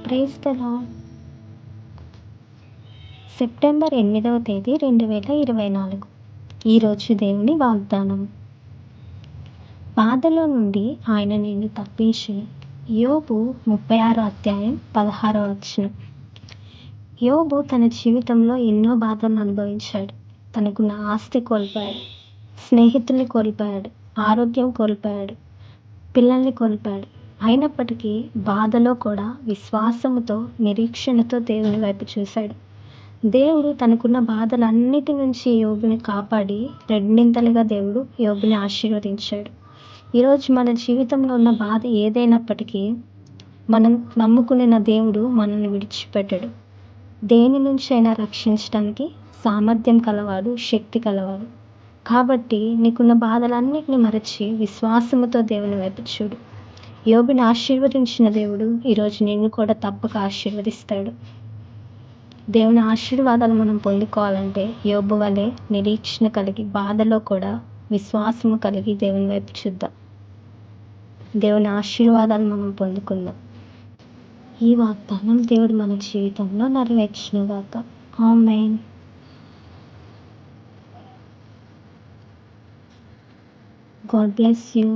Praise the lord. September 8వ తేదీ 2024. ఈరోజు దేవుని వాగ్దానం. బాధలో నుండి ఆయన నిన్ను తప్పించి. యోబు 36వ అధ్యాయం 16వ వచనం. యోబు తన జీవితంలో ఎన్నో బాధలను అనుభవించాడు. తనకున్న ఆస్తి కోల్పోయాడు, స్నేహితుల్ని కోల్పోయాడు, ఆరోగ్యం కోల్పోయాడు, పిల్లల్ని కోల్పోయాడు. అయినప్పటికీ బాధలో కూడా విశ్వాసముతో, నిరీక్షణతో దేవుని వైపు చూశాడు. దేవుడు తనకున్న బాధలన్నిటి నుంచి యోబుని కాపాడి రెండింతలుగా దేవుడు యోబుని ఆశీర్వదించాడు. ఈరోజు మన జీవితంలో ఉన్న బాధ ఏదైనప్పటికీ మనం నమ్ముకున్న దేవుడు మనల్ని విడిచిపెట్టడు. దేని నుంచి అయినా రక్షించడానికి సామర్థ్యం కలవాడు, శక్తి కలవాడు. కాబట్టి నీకున్న బాధలన్నిటిని మరచి విశ్వాసముతో దేవుని వైపు చూడు. యోబుని ఆశీర్వదించిన దేవుడు ఈరోజు నిన్ను కూడా తప్పక ఆశీర్వదిస్తాడు. దేవుని ఆశీర్వాదాలు మనం పొందుకోవాలంటే యోబు వలె నిరీక్షణ కలిగి, బాధలో కూడా విశ్వాసము కలిగి దేవుని వైపు చూద్దాం. దేవుని ఆశీర్వాదాలు మనం పొందుకుందాం. ఈ వాగ్దానం దేవుడు మన జీవితంలో నెరవేర్చునుగాక. ఆమేన్. God bless you.